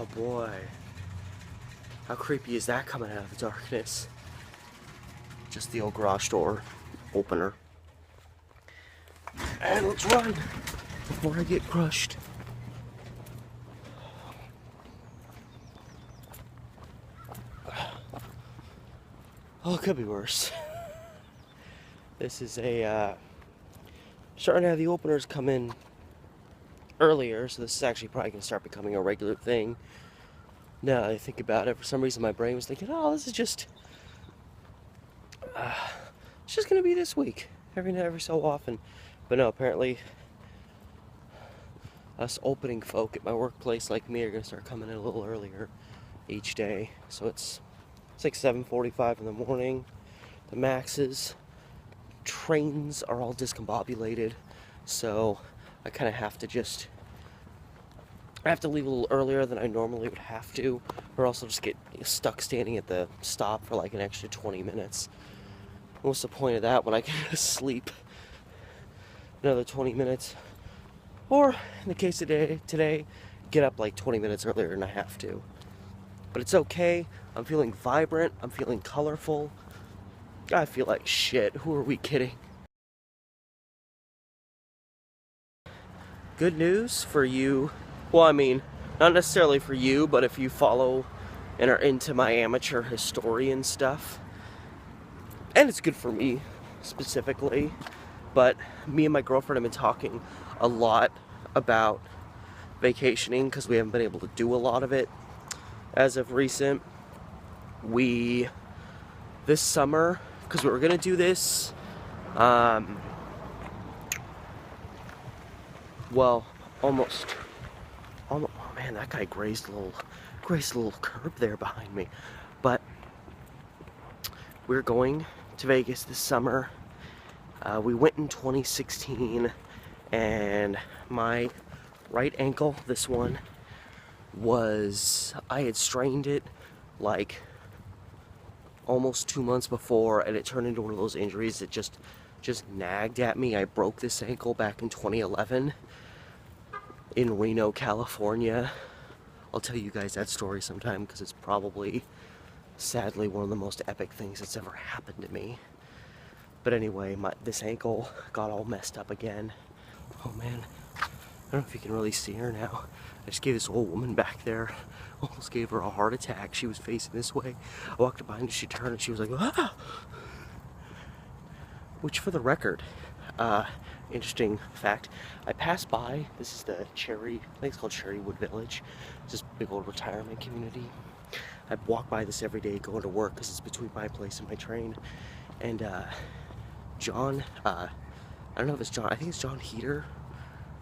Oh boy. How creepy is that coming out of the darkness? Just the old garage door opener. And let's run before I get crushed. Oh, it could be worse. This is starting to have the openers come in earlier, so this is actually probably going to start becoming a regular thing. Now that I think about it, for some reason my brain was thinking, oh, this is just, it's just going to be this week, every so often. But no, apparently us opening folk at my workplace like me are going to start coming in a little earlier each day. So it's like 7:45 in the morning. The maxes, trains are all discombobulated, so I kind of have to leave a little earlier than I normally would have to, or else I'll just get stuck standing at the stop for like an extra 20 minutes. What's the point of that when I can just sleep another 20 minutes? Or, in the case of today, get up like 20 minutes earlier than I have to. But it's okay. I'm feeling vibrant. I'm feeling colorful. I feel like shit. Who are we kidding? Good news for you. Well, I mean, not necessarily for you, but if you follow and are into my amateur historian stuff. And it's good for me, specifically. But me and my girlfriend have been talking a lot about vacationing because we haven't been able to do a lot of it as of recent. This summer, because we were going to do this, well, almost, oh man, that guy grazed a little curb there behind me. But we're going to Vegas this summer. We went in 2016, and my right ankle, this one, I had strained it like almost 2 months before, and it turned into one of those injuries that just nagged at me. I broke this ankle back in 2011 in Reno, California. I'll tell you guys that story sometime because it's probably, sadly, one of the most epic things that's ever happened to me. But anyway, this ankle got all messed up again. Oh man, I don't know if you can really see her now. I just gave this old woman back there, almost gave her a heart attack. She was facing this way. I walked up behind her, she turned and she was like, ah! Which, for the record, interesting fact, I passed by, this is the I think it's called Cherrywood Village. It's this big old retirement community. I walk by this every day going to work because it's between my place and my train. And John, I don't know if it's John, I think it's John Heater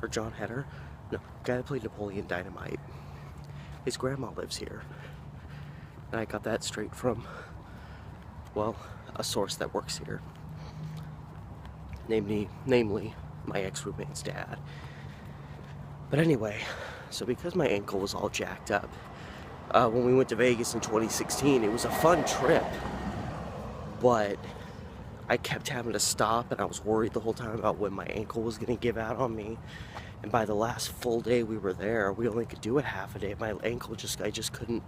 or John Heder. No, guy that played Napoleon Dynamite. His grandma lives here. And I got that straight from, well, a source that works here. Namely, my ex-roommate's dad. But anyway, so because my ankle was all jacked up, when we went to Vegas in 2016, it was a fun trip, but I kept having to stop, and I was worried the whole time about when my ankle was going to give out on me. And by the last full day we were there, we only could do it half a day. My ankle I just couldn't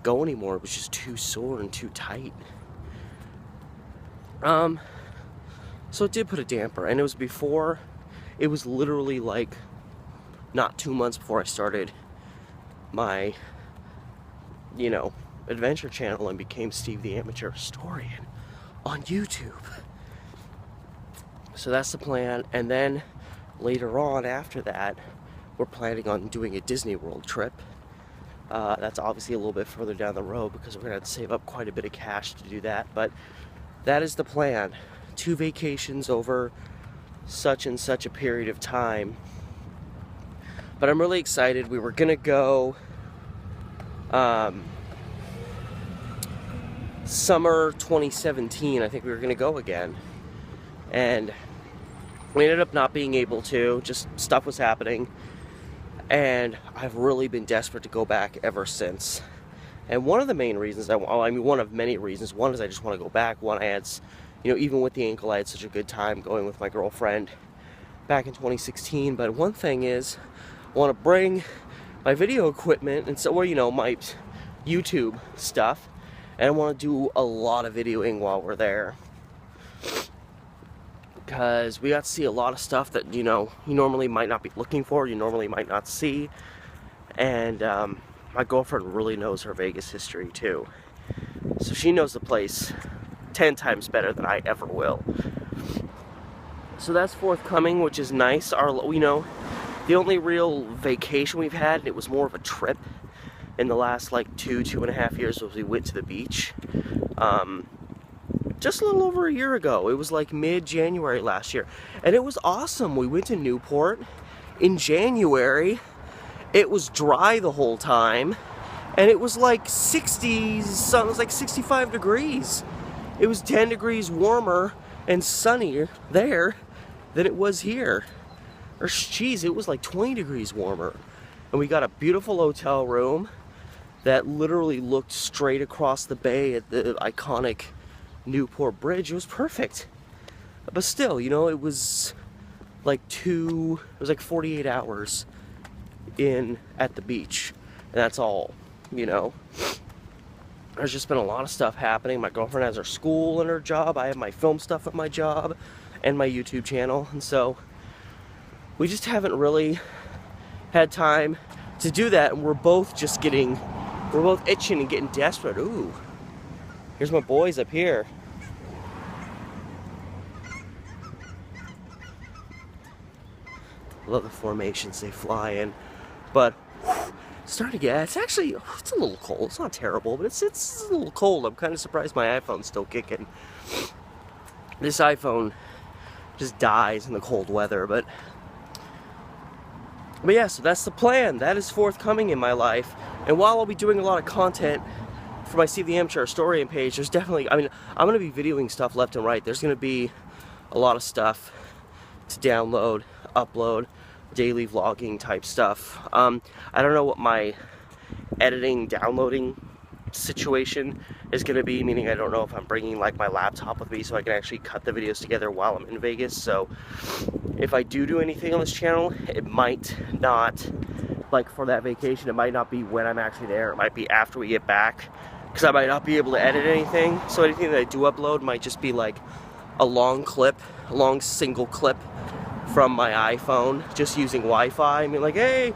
go anymore. It was just too sore and too tight. So it did put a damper, and it was literally like not 2 months before I started my, adventure channel and became Steve the Amateur Historian on YouTube. So that's the plan, and then later on after that, we're planning on doing a Disney World trip. That's obviously a little bit further down the road because we're gonna have to save up quite a bit of cash to do that, but that is the plan. 2 vacations over such and such a period of time. But I'm really excited. We were gonna go summer 2017, I think we were gonna go again. And we ended up not being able to, just stuff was happening. And I've really been desperate to go back ever since. And one of the main reasons, one of many reasons, one is I just want to go back. One, I had, even with the ankle, I had such a good time going with my girlfriend back in 2016. But one thing is, I want to bring my video equipment, and so, or you know, my YouTube stuff, and I want to do a lot of videoing while we're there, because we got to see a lot of stuff that, you know, you normally might not be looking for, you normally might not see. And my girlfriend really knows her Vegas history too, so she knows the place 10 times better than I ever will. So that's forthcoming, which is nice. You know, the only real vacation we've had, and it was more of a trip in the last like 2.5 years, was we went to the beach. Just a little over a year ago. It was like mid-January last year, and it was awesome. We went to Newport in January. It was dry the whole time, and it was like 60s, it was like 65 degrees. It was 10 degrees warmer and sunnier there than it was here. Or geez, it was like 20 degrees warmer. And we got a beautiful hotel room that literally looked straight across the bay at the iconic Newport Bridge. It was perfect. But still, you know, it was like 48 hours in at the beach, and that's all, you know. There's just been a lot of stuff happening. My girlfriend has her school and her job. I have my film stuff at my job and my YouTube channel, and so we just haven't really had time to do that, and we're both itching and getting desperate. Ooh, here's my boys up here. Love the formations they fly in. But it's starting to get, it's a little cold. It's not terrible, but it's a little cold. I'm kind of surprised my iPhone's still kicking. This iPhone just dies in the cold weather, but yeah, so that's the plan. That is forthcoming in my life. And while I'll be doing a lot of content for my Steve the Amateur Historian page, there's definitely, I mean, I'm going to be videoing stuff left and right. There's going to be a lot of stuff to download, upload, daily vlogging type stuff. I don't know what my editing, downloading situation is going to be, meaning I don't know if I'm bringing like my laptop with me so I can actually cut the videos together while I'm in Vegas. So if I do anything on this channel, it might not, like for that vacation, it might not be when I'm actually there. It might be after we get back, because I might not be able to edit anything. So anything that I do upload might just be like a long single clip from my iPhone, just using Wi-Fi. I mean, like, hey,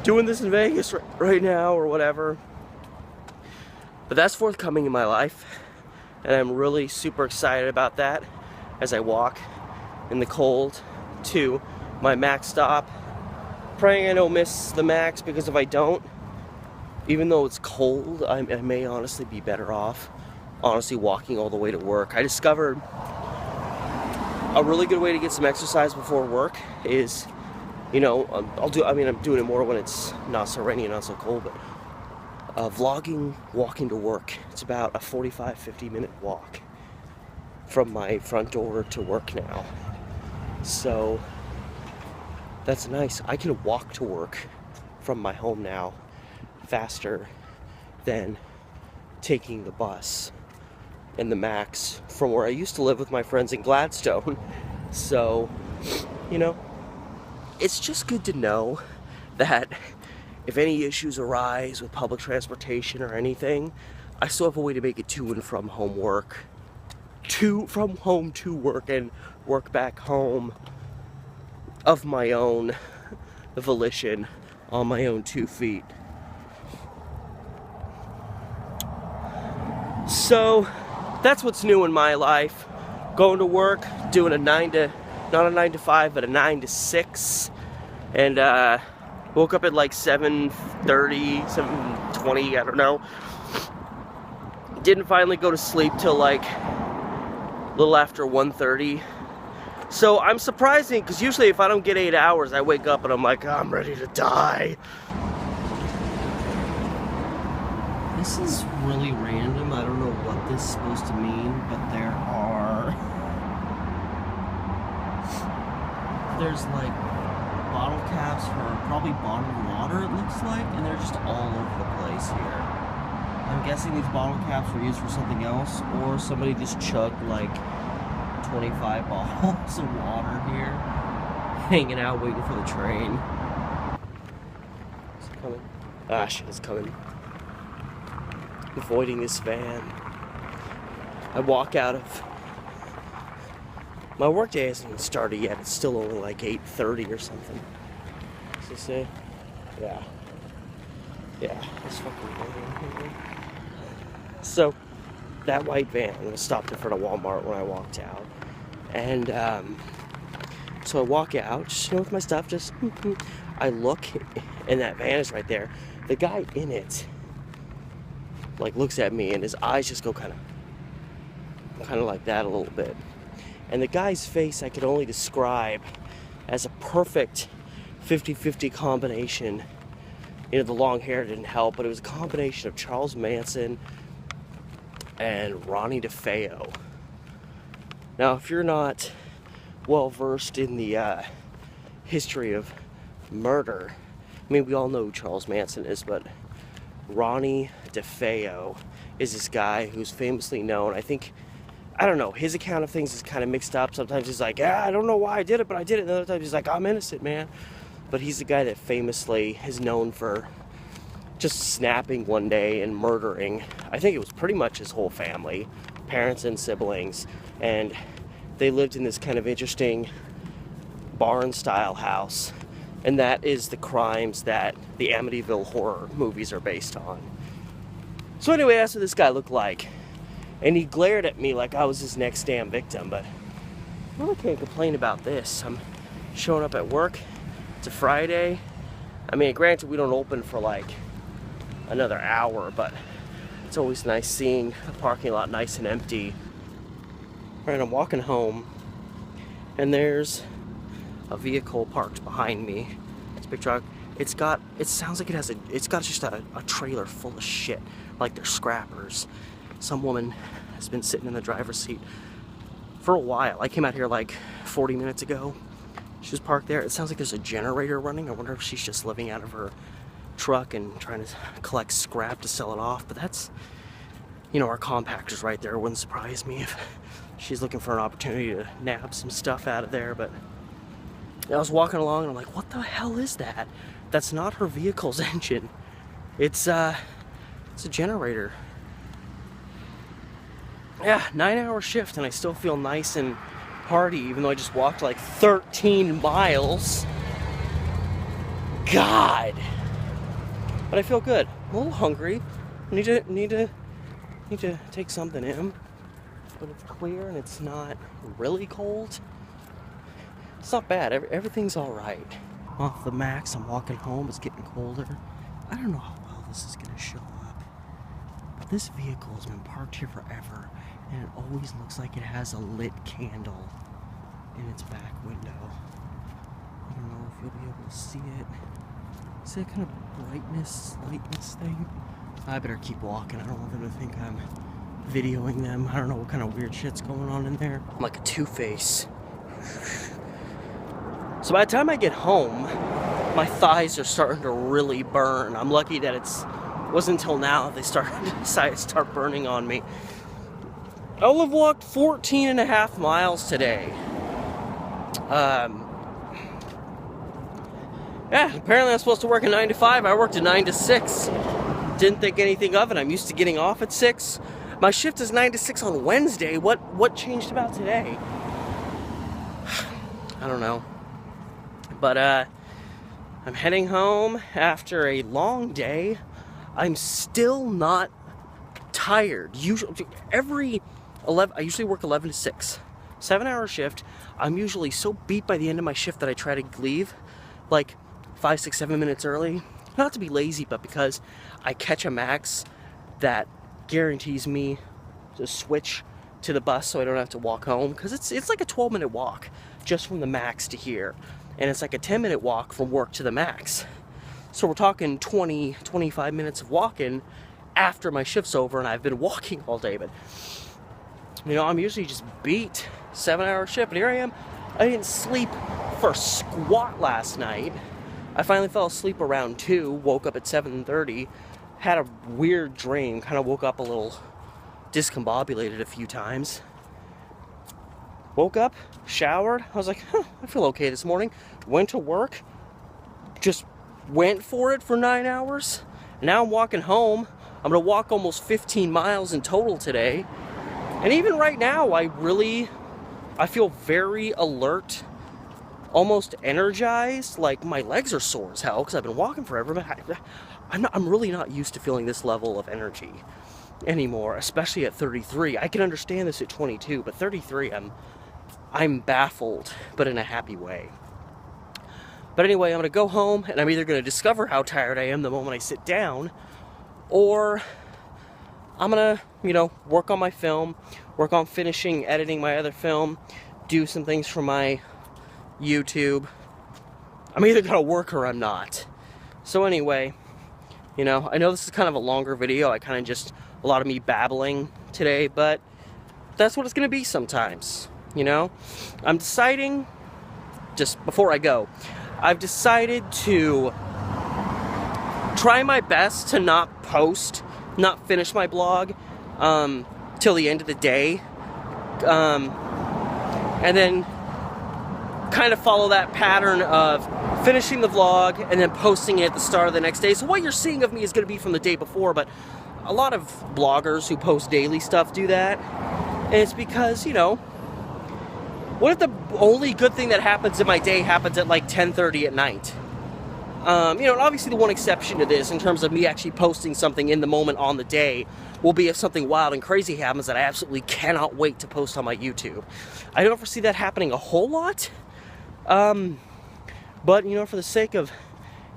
doing this in Vegas right now, or whatever. But that's forthcoming in my life, and I'm really super excited about that as I walk in the cold to my max stop. Praying I don't miss the max, because if I don't, even though it's cold, I may honestly be better off walking all the way to work. I discovered a really good way to get some exercise before work is, you know, I'm doing it more when it's not so rainy and not so cold, but vlogging walking to work. It's about a 45-50 minute walk from my front door to work now. So that's nice. I can walk to work from my home now faster than taking the bus and the Max from where I used to live with my friends in Gladstone. So, you know, it's just good to know that if any issues arise with public transportation or anything, I still have a way to make it to and from home work. From home to work, and work back home of my own volition, on my own 2 feet. So that's what's new in my life. Going to work, doing not a 9 to 5, but a 9 to 6. And woke up at like 7:30, 7:20, I don't know. Didn't finally go to sleep till like a little after 1:30. So I'm surprising, because usually if I don't get 8 hours, I wake up and I'm like, I'm ready to die. This is really random. I don't know what this is supposed to mean, but there's like bottle caps for probably bottled water, it looks like, and they're just all over the place here. I'm guessing these bottle caps were used for something else, or somebody just chugged like 25 bottles of water here, hanging out waiting for the train. coming. Ah, shit, it's coming. Avoiding this van. I walk out of... My work day hasn't even started yet. It's still only like 8:30 or something. What's this say? Yeah. Yeah, it's fucking... So, that white van was stopped in front of Walmart when I walked out. And, so I walk out, just, with my stuff, just... I look, and that van is right there. The guy in it, like, looks at me, and his eyes just go kind of like that a little bit. And the guy's face I could only describe as a perfect 50-50 combination. You know, the long hair didn't help, but it was a combination of Charles Manson and Ronnie DeFeo. Now, if you're not well versed in the history of murder, I mean, we all know who Charles Manson is, but Ronnie DeFeo is this guy who's famously known, I don't know, his account of things is kind of mixed up. Sometimes he's like, I don't know why I did it, but I did it. And other times he's like, I'm innocent, man. But he's the guy that famously is known for just snapping one day and murdering, I think it was pretty much his whole family, parents and siblings. And they lived in this kind of interesting barn-style house. And that is the crimes that the Amityville horror movies are based on. So anyway, that's what this guy looked like. And he glared at me like I was his next damn victim, but I really can't complain about this. I'm showing up at work. It's a Friday. I mean, granted, we don't open for like another hour, but it's always nice seeing the parking lot nice and empty. Right, I'm walking home, and there's a vehicle parked behind me. It's a big truck. It sounds like it's got just a trailer full of shit, like they're scrappers. Some woman has been sitting in the driver's seat for a while. I came out here like 40 minutes ago. She was parked there. It sounds like there's a generator running. I wonder if she's just living out of her truck and trying to collect scrap to sell it off. But that's, you know, our compactor's right there. It wouldn't surprise me if she's looking for an opportunity to nab some stuff out of there. But I was walking along and I'm like, what the hell is that? That's not her vehicle's engine. It's a generator. Yeah, 9-hour shift, and I still feel nice and hearty, even though I just walked like 13 miles. God! But I feel good. I'm a little hungry. Need to take something in. But it's clear and it's not really cold. It's not bad. Everything's all right. Off the max, I'm walking home. It's getting colder. I don't know how well this is gonna show up, but this vehicle has been parked here forever, and it always looks like it has a lit candle in its back window. I don't know if you'll be able to see it. See that kind of brightness, lightness thing? I better keep walking. I don't want them to think I'm videoing them. I don't know what kind of weird shit's going on in there. I'm like a Two-Face. So by the time I get home, my thighs are starting to really burn. I'm lucky that it wasn't until now they decided to start burning on me. I'll have walked 14 and a half miles today. Yeah, apparently I'm supposed to work a 9 to 5. I worked a 9 to 6. Didn't think anything of it. I'm used to getting off at 6. My shift is 9 to 6 on Wednesday. What changed about today? I don't know. But I'm heading home after a long day. I'm still not tired. Usually, I usually work 11 to 6. 7-hour shift. I'm usually so beat by the end of my shift that I try to leave like 5, 6, 7 minutes early. Not to be lazy, but because I catch a max that guarantees me to switch to the bus so I don't have to walk home. Because it's like a 12-minute walk just from the max to here. And it's like a 10-minute walk from work to the max. So we're talking 20, 25 minutes of walking after my shift's over, and I've been walking all day. But, you know, I'm usually just beat. 7-hour shift, and here I am. I didn't sleep for squat last night. I finally fell asleep around 2, woke up at 7:30, had a weird dream, kind of woke up a little discombobulated a few times. Woke up, showered, I was like, I feel okay this morning. Went to work, just went for it for 9 hours. Now I'm walking home. I'm gonna walk almost 15 miles in total today. And even right now, I feel very alert, almost energized. Like my legs are sore as hell because I've been walking forever. But I'm really not used to feeling this level of energy anymore, especially at 33. I can understand this at 22, but 33, I'm baffled, but in a happy way. But anyway, I'm gonna go home and I'm either gonna discover how tired I am the moment I sit down, or I'm gonna, work on my film, work on finishing editing my other film, do some things for my YouTube. I'm either gonna work or I'm not. So anyway, I know this is kind of a longer video. A lot of me babbling today, but that's what it's gonna be sometimes, I'm deciding, just before I go, I've decided to try my best to not finish my blog till the end of the day, and then kind of follow that pattern of finishing the vlog and then posting it at the start of the next day. So what you're seeing of me is going to be from the day before, but a lot of bloggers who post daily stuff do that, and it's because, what if the only good thing that happens in my day happens at like 10:30 at night? And obviously the one exception to this in terms of me actually posting something in the moment on the day will be if something wild and crazy happens that I absolutely cannot wait to post on my YouTube. I don't foresee that happening a whole lot, but for the sake of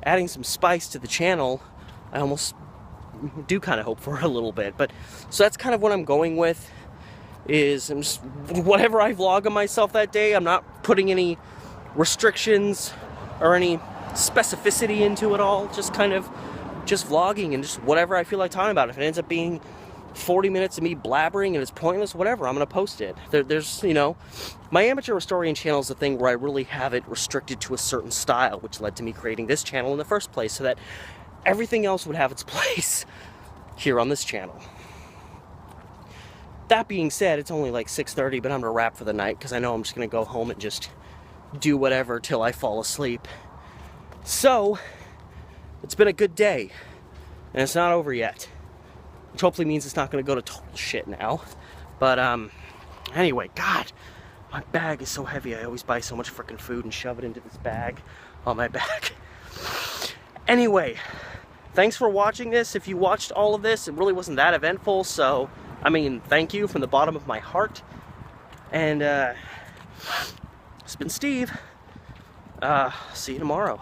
adding some spice to the channel, I almost do kind of hope for a little bit. But so that's kind of what I'm going with, is I'm just, whatever I vlog of myself that day, I'm not putting any restrictions or any specificity into it all, just vlogging and just whatever I feel like talking about. If it ends up being 40 minutes of me blabbering and it's pointless, whatever, I'm gonna post it. There's my amateur historian channel is the thing where I really have it restricted to a certain style, which led to me creating this channel in the first place, so that everything else would have its place here on this channel. That being said, it's only like 6:30, but I'm gonna wrap for the night because I know I'm just gonna go home and just do whatever till I fall asleep. So, it's been a good day, and it's not over yet, which hopefully means it's not going to go to total shit now. But, anyway, God, my bag is so heavy. I always buy so much freaking food and shove it into this bag on my back. Anyway, thanks for watching this. If you watched all of this, it really wasn't that eventful, so, thank you from the bottom of my heart. And, it's been Steve. See you tomorrow.